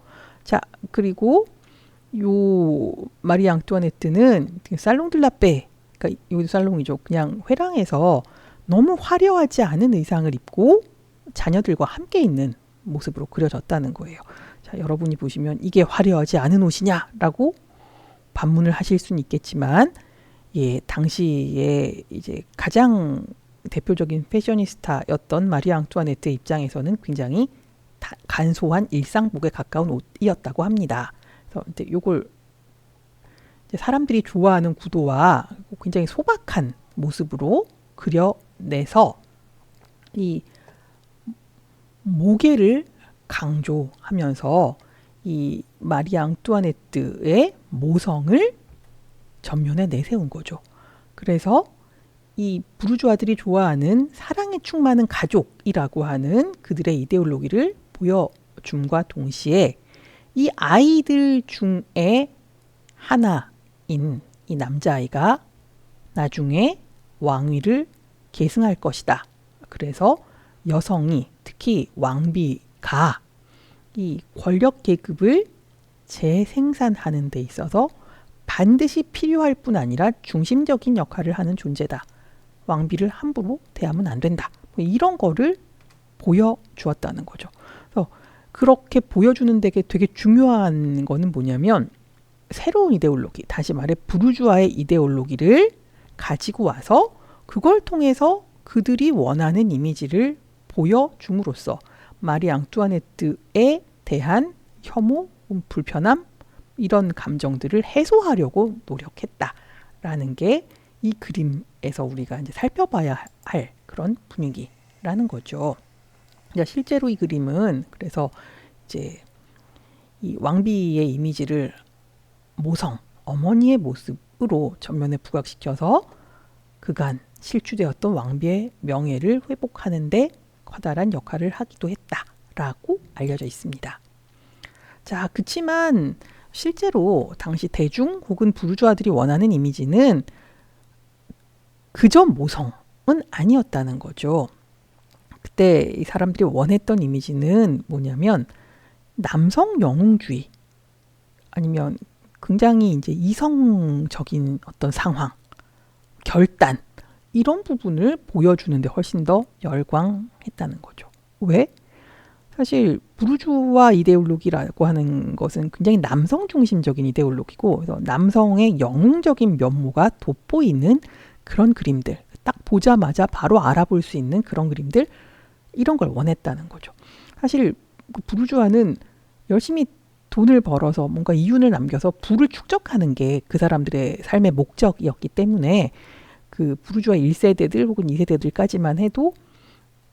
자, 그리고 요 마리 앙투아네트는 살롱 들라페, 그러니까 여기도 살롱이죠. 그냥 회랑에서 너무 화려하지 않은 의상을 입고 자녀들과 함께 있는 모습으로 그려졌다는 거예요. 자, 여러분이 보시면 이게 화려하지 않은 옷이냐라고 반문을 하실 수는 있겠지만, 예, 당시에 이제 가장 대표적인 패셔니스타였던 마리 앙투아네트의 입장에서는 굉장히 간소한 일상복에 가까운 옷이었다고 합니다. 그래서 이제 요걸 이제 사람들이 좋아하는 구도와 굉장히 소박한 모습으로 그려내서 이 모계를 강조하면서 이 마리 앙투아네트의 모성을 전면에 내세운 거죠. 그래서 이 부르주아들이 좋아하는 사랑에 충만한 가족이라고 하는 그들의 이데올로기를 보여줌과 동시에 이 아이들 중에 하나인 이 남자아이가 나중에 왕위를 계승할 것이다. 그래서 여성이, 특히 왕비가 이 권력 계급을 재생산하는 데 있어서 반드시 필요할 뿐 아니라 중심적인 역할을 하는 존재다. 왕비를 함부로 대하면 안 된다. 뭐 이런 거를 보여주었다는 거죠. 그래서 그렇게 보여주는 데 되게 중요한 거는 뭐냐면 새로운 이데올로기, 다시 말해 부르주아의 이데올로기를 가지고 와서 그걸 통해서 그들이 원하는 이미지를 보여줌으로써 마리 앙뚜아네트에 대한 혐오, 불편함 이런 감정들을 해소하려고 노력했다라는 게 이 그림에서 우리가 이제 살펴봐야 할 그런 분위기라는 거죠. 실제로 이 그림은 그래서 이제 이 왕비의 이미지를 모성, 어머니의 모습으로 전면에 부각시켜서 그간 실추되었던 왕비의 명예를 회복하는 데 커다란 역할을 하기도 했다라고 알려져 있습니다. 자, 그치만 실제로 당시 대중 혹은 부르주아들이 원하는 이미지는 그저 모성은 아니었다는 거죠. 그때 이 사람들이 원했던 이미지는 뭐냐면 남성 영웅주의 아니면 굉장히 이제 이성적인 어떤 상황, 결단 이런 부분을 보여주는데 훨씬 더 열광했다는 거죠. 왜? 사실 부르주아 이데올로기라고 하는 것은 굉장히 남성 중심적인 이데올로기고 그래서 남성의 영웅적인 면모가 돋보이는 그런 그림들, 딱 보자마자 바로 알아볼 수 있는 그런 그림들 이런 걸 원했다는 거죠. 사실 부르주아는 열심히 돈을 벌어서 뭔가 이윤을 남겨서 부를 축적하는 게 그 사람들의 삶의 목적이었기 때문에 그 부르주아 1세대들 혹은 2세대들까지만 해도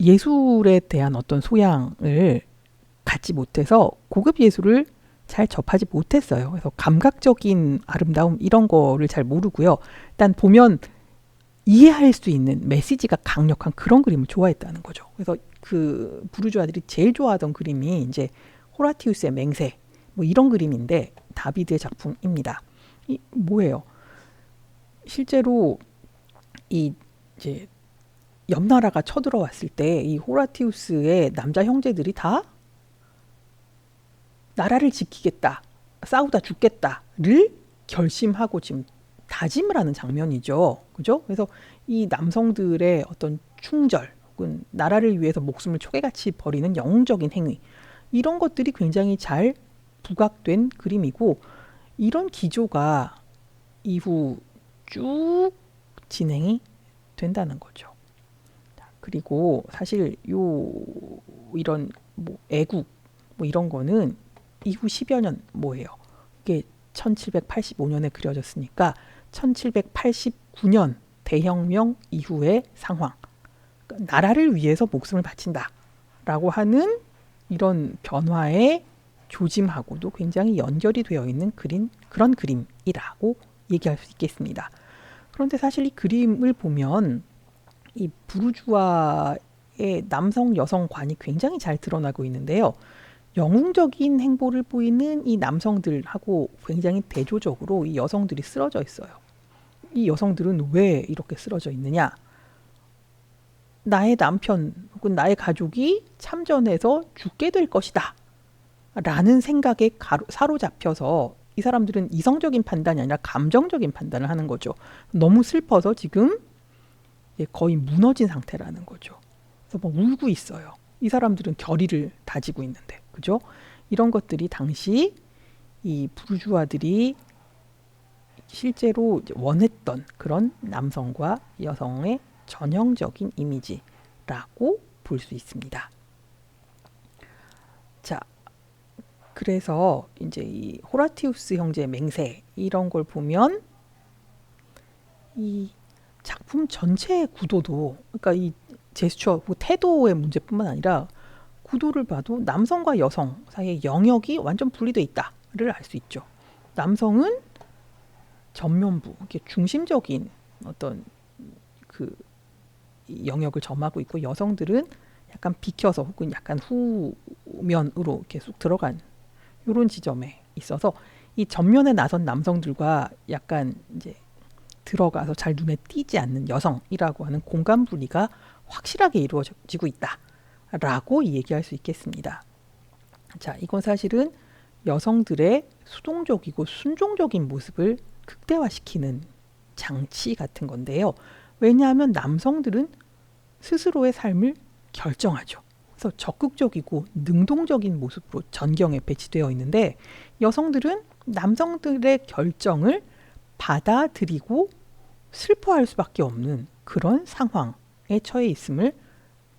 예술에 대한 어떤 소양을 갖지 못해서 고급 예술을 잘 접하지 못했어요. 그래서 감각적인 아름다움 이런 거를 잘 모르고요. 일단 보면 이해할 수 있는 메시지가 강력한 그런 그림을 좋아했다는 거죠. 그래서 그 부르주아들이 제일 좋아하던 그림이 이제 호라티우스의 맹세 뭐 이런 그림인데 다비드의 작품입니다. 이 뭐예요? 실제로 이 이제 옆나라가 쳐들어왔을 때 이 호라티우스의 남자 형제들이 다 나라를 지키겠다, 싸우다 죽겠다를 결심하고 지금 다짐을 하는 장면이죠. 그죠? 그래서 이 남성들의 어떤 충절 혹은 나라를 위해서 목숨을 초계같이 버리는 영웅적인 행위 이런 것들이 굉장히 잘 부각된 그림이고 이런 기조가 이후 쭉 진행이 된다는 거죠. 그리고 사실 이런 뭐 애국 뭐 이런 거는 이후 10여 년 뭐예요? 이게 1785년에 그려졌으니까 1789년 대혁명 이후의 상황. 그러니까 나라를 위해서 목숨을 바친다라고 하는 이런 변화의 조짐하고도 굉장히 연결이 되어 있는 그런 그림이라고 얘기할 수 있겠습니다. 그런데 사실 이 그림을 보면 이 부르주아의 남성 여성관이 굉장히 잘 드러나고 있는데요. 영웅적인 행보를 보이는 이 남성들하고 굉장히 대조적으로 이 여성들이 쓰러져 있어요. 이 여성들은 왜 이렇게 쓰러져 있느냐? 나의 남편 혹은 나의 가족이 참전해서 죽게 될 것이다 라는 생각에 사로잡혀서 이 사람들은 이성적인 판단이 아니라 감정적인 판단을 하는 거죠. 너무 슬퍼서 지금 거의 무너진 상태라는 거죠. 그래서 막 울고 있어요. 이 사람들은 결의를 다지고 있는데, 그죠? 이런 것들이 당시 이 부르주아들이 실제로 원했던 그런 남성과 여성의 전형적인 이미지라고 볼 수 있습니다. 자, 그래서 이제 이 호라티우스 형제의 맹세 이런 걸 보면 이 작품 전체의 구도도 그러니까 이 제스처, 태도의 문제뿐만 아니라 구도를 봐도 남성과 여성 사이의 영역이 완전 분리되어 있다를 알 수 있죠. 남성은 전면부, 이렇게 중심적인 어떤 그 영역을 점하고 있고, 여성들은 약간 비켜서 혹은 약간 후면으로 이렇게 쑥 들어간 이런 지점에 있어서 이 전면에 나선 남성들과 약간 이제 들어가서 잘 눈에 띄지 않는 여성이라고 하는 공간 분리가 확실하게 이루어지고 있다라고 얘기할 수 있겠습니다. 자, 이건 사실은 여성들의 수동적이고 순종적인 모습을 극대화시키는 장치 같은 건데요. 왜냐하면 남성들은 스스로의 삶을 결정하죠. 그래서 적극적이고 능동적인 모습으로 전경에 배치되어 있는데, 여성들은 남성들의 결정을 받아들이고 슬퍼할 수밖에 없는 그런 상황에 처해 있음을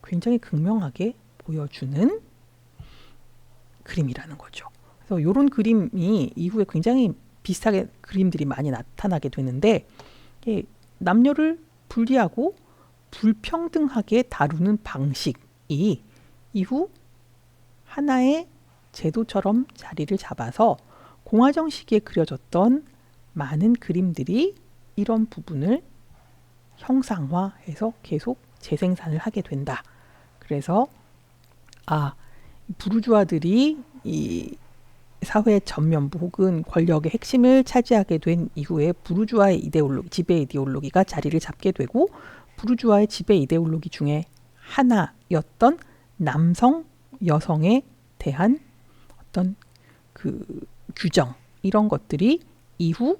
굉장히 극명하게 보여주는 그림이라는 거죠. 그래서 이런 그림이 이후에 굉장히 비슷하게 그림들이 많이 나타나게 되는데, 남녀를 분리하고 불평등하게 다루는 방식이 이후 하나의 제도처럼 자리를 잡아서 공화정 시기에 그려졌던 많은 그림들이 이런 부분을 형상화해서 계속 재생산을 하게 된다. 그래서 부르주아들이 이 사회 전면부 혹은 권력의 핵심을 차지하게 된 이후에 부르주아의 이데올로기, 지배 이데올로기가 자리를 잡게 되고, 부르주아의 지배 이데올로기 중에 하나였던 남성, 여성에 대한 어떤 그 규정, 이런 것들이 이후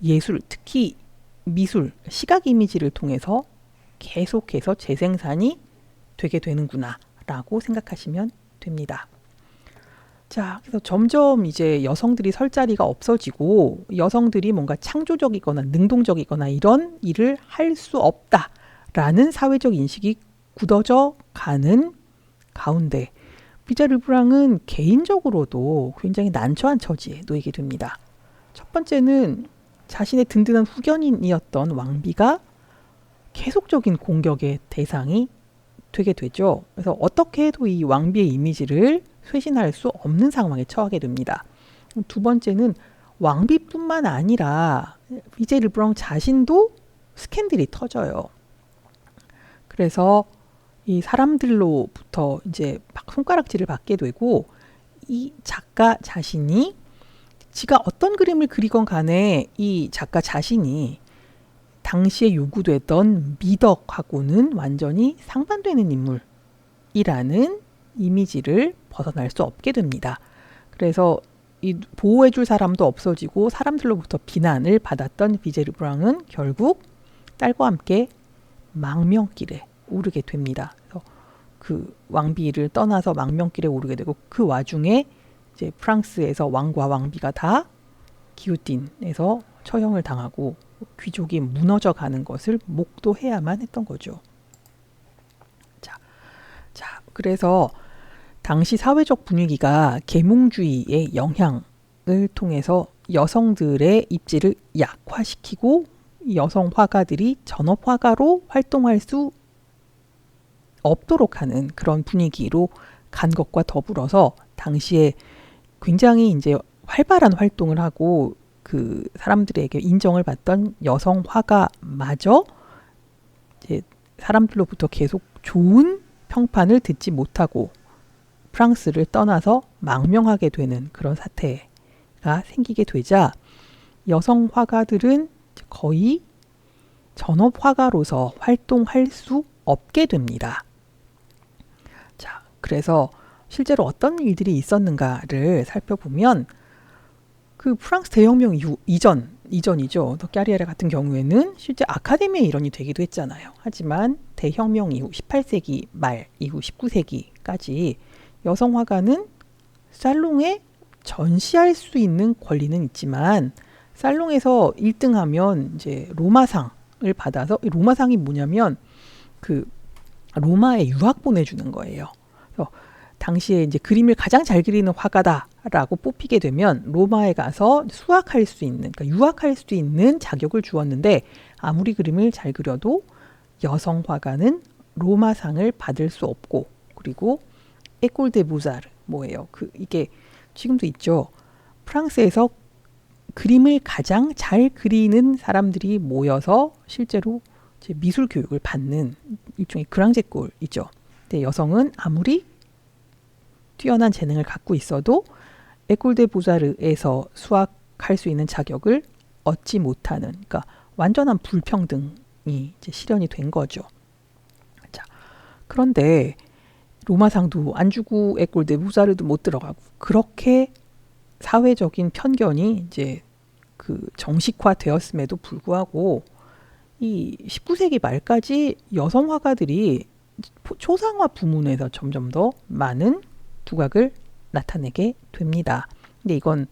예술, 특히 미술, 시각 이미지를 통해서 계속해서 재생산이 되게 되는구나 라고 생각하시면 됩니다. 자, 그래서 점점 이제 여성들이 설 자리가 없어지고 여성들이 뭔가 창조적이거나 능동적이거나 이런 일을 할 수 없다라는 사회적 인식이 굳어져 가는 가운데 비자 르브랑은 개인적으로도 굉장히 난처한 처지에 놓이게 됩니다. 첫 번째는 자신의 든든한 후견인이었던 왕비가 계속적인 공격의 대상이 되게 되죠. 그래서 어떻게 해도 이 왕비의 이미지를 쇄신할 수 없는 상황에 처하게 됩니다. 두 번째는 왕비뿐만 아니라 비제 르브랑 자신도 스캔들이 터져요. 그래서 이 사람들로부터 이제 손가락질을 받게 되고, 이 작가 자신이 지가 어떤 그림을 그리건 간에 이 작가 자신이 당시에 요구되던 미덕하고는 완전히 상반되는 인물이라는 이미지를 벗어날 수 없게 됩니다. 그래서 이 보호해줄 사람도 없어지고 사람들로부터 비난을 받았던 비제 르브랑은 결국 딸과 함께 망명길에 오르게 됩니다. 그래서 그 왕비를 떠나서 망명길에 오르게 되고, 그 와중에 이제 프랑스에서 왕과 왕비가 다 기요틴에서 처형을 당하고 귀족이 무너져 가는 것을 목도해야만 했던 거죠. 자, 그래서 당시 사회적 분위기가 계몽주의의 영향을 통해서 여성들의 입지를 약화시키고 여성 화가들이 전업 화가로 활동할 수 없도록 하는 그런 분위기로 간 것과 더불어서 당시에 굉장히 이제 활발한 활동을 하고 그 사람들에게 인정을 받던 여성 화가마저 이제 사람들로부터 계속 좋은 평판을 듣지 못하고 프랑스를 떠나서 망명하게 되는 그런 사태가 생기게 되자, 여성 화가들은 거의 전업 화가로서 활동할 수 없게 됩니다. 자, 그래서 실제로 어떤 일들이 있었는가를 살펴보면, 그 프랑스 대혁명 이후 이전이죠. 더 까리에르 같은 경우에는 실제 아카데미의 일원이 되기도 했잖아요. 하지만 대혁명 이후 18세기 말 이후 19세기까지 여성 화가는 살롱에 전시할 수 있는 권리는 있지만, 살롱에서 1등하면 이제 로마상을 받아서, 로마상이 뭐냐면 그 로마에 유학 보내주는 거예요. 그래서 당시에 이제 그림을 가장 잘 그리는 화가다라고 뽑히게 되면 로마에 가서 수학할 수 있는, 그러니까 유학할 수 있는 자격을 주었는데, 아무리 그림을 잘 그려도 여성 화가는 로마상을 받을 수 없고, 그리고 에콜 데 보자르 뭐예요? 이게 지금도 있죠. 프랑스에서 그림을 가장 잘 그리는 사람들이 모여서 실제로 이제 미술 교육을 받는 일종의 그랑제꼴이죠. 근데 여성은 아무리 뛰어난 재능을 갖고 있어도 에콜 데 보자르에서 수학할 수 있는 자격을 얻지 못하는, 그러니까 완전한 불평등이 이제 실현이 된 거죠. 자, 그런데 로마상도 안 주고 에콜 데 보자르도 못 들어가고 그렇게 사회적인 편견이 이제 그 정식화되었음에도 불구하고 이 19세기 말까지 여성 화가들이 초상화 부문에서 점점 더 많은 두각을 나타내게 됩니다. 근데 이건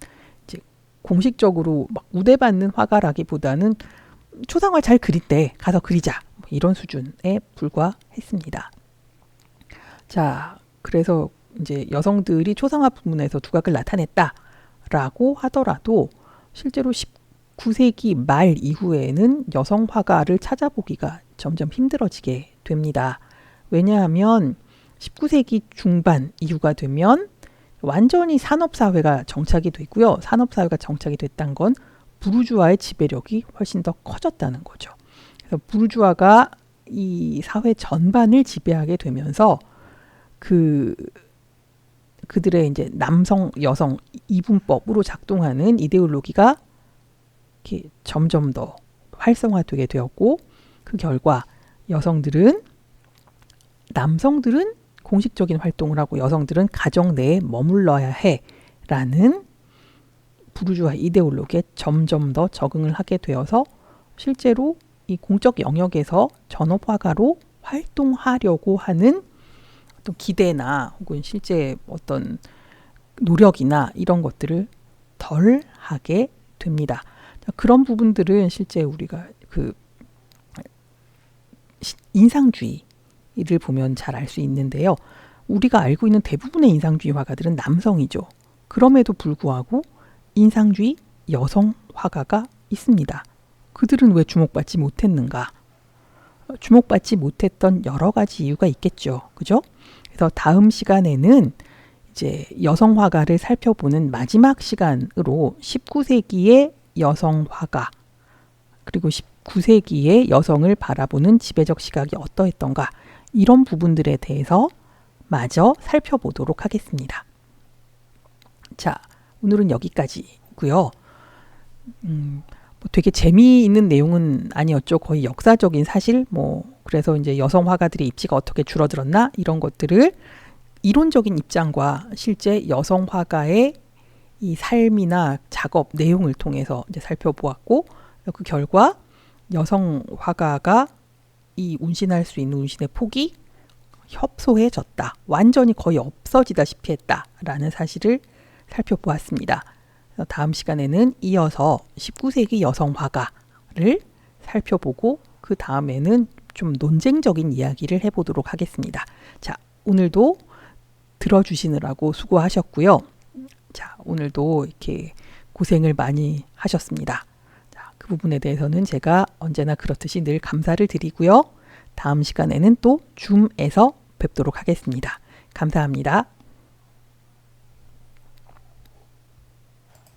이제 공식적으로 막 우대받는 화가라기보다는 초상화를 잘 그릴 때 가서 그리자 이런 수준에 불과했습니다. 자, 그래서 이제 여성들이 초상화 부문에서 두각을 나타냈다라고 하더라도 실제로 19세기 말 이후에는 여성 화가를 찾아보기가 점점 힘들어지게 됩니다. 왜냐하면 19세기 중반 이후가 되면 완전히 산업사회가 정착이 되고요. 산업사회가 정착이 됐다는 건 부르주아의 지배력이 훨씬 더 커졌다는 거죠. 그래서 부르주아가 이 사회 전반을 지배하게 되면서 그들의 이제 남성, 여성 이분법으로 작동하는 이데올로기가 이렇게 점점 더 활성화되게 되었고, 그 결과 남성들은 공식적인 활동을 하고 여성들은 가정 내에 머물러야 해라는 부르주아 이데올로기에 점점 더 적응을 하게 되어서 실제로 이 공적 영역에서 전업화가로 활동하려고 하는 어떤 기대나 혹은 실제 어떤 노력이나 이런 것들을 덜 하게 됩니다. 그런 부분들은 실제 우리가 그 인상주의를 보면 잘 알 수 있는데요. 우리가 알고 있는 대부분의 인상주의 화가들은 남성이죠. 그럼에도 불구하고 인상주의 여성 화가가 있습니다. 그들은 왜 주목받지 못했는가? 주목받지 못했던 여러 가지 이유가 있겠죠. 그죠? 그래서 다음 시간에는 이제 여성 화가를 살펴보는 마지막 시간으로 19세기의 여성 화가, 그리고 19세기의 여성을 바라보는 지배적 시각이 어떠했던가, 이런 부분들에 대해서 마저 살펴보도록 하겠습니다. 자, 오늘은 여기까지고요. 되게 재미있는 내용은 아니었죠. 거의 역사적인 사실, 그래서 이제 여성 화가들의 입지가 어떻게 줄어들었나 이런 것들을 이론적인 입장과 실제 여성 화가의 이 삶이나 작업 내용을 통해서 이제 살펴보았고, 그 결과 여성 화가가 이 운신할 수 있는 운신의 폭이 협소해졌다, 완전히 거의 없어지다시피 했다라는 사실을 살펴보았습니다. 다음 시간에는 이어서 19세기 여성 화가를 살펴보고 그 다음에는 좀 논쟁적인 이야기를 해보도록 하겠습니다. 자, 오늘도 들어주시느라고 수고하셨고요. 자, 오늘도 이렇게 고생을 많이 하셨습니다. 자, 그 부분에 대해서는 제가 언제나 그렇듯이 늘 감사를 드리고요. 다음 시간에는 또 줌에서 뵙도록 하겠습니다. 감사합니다.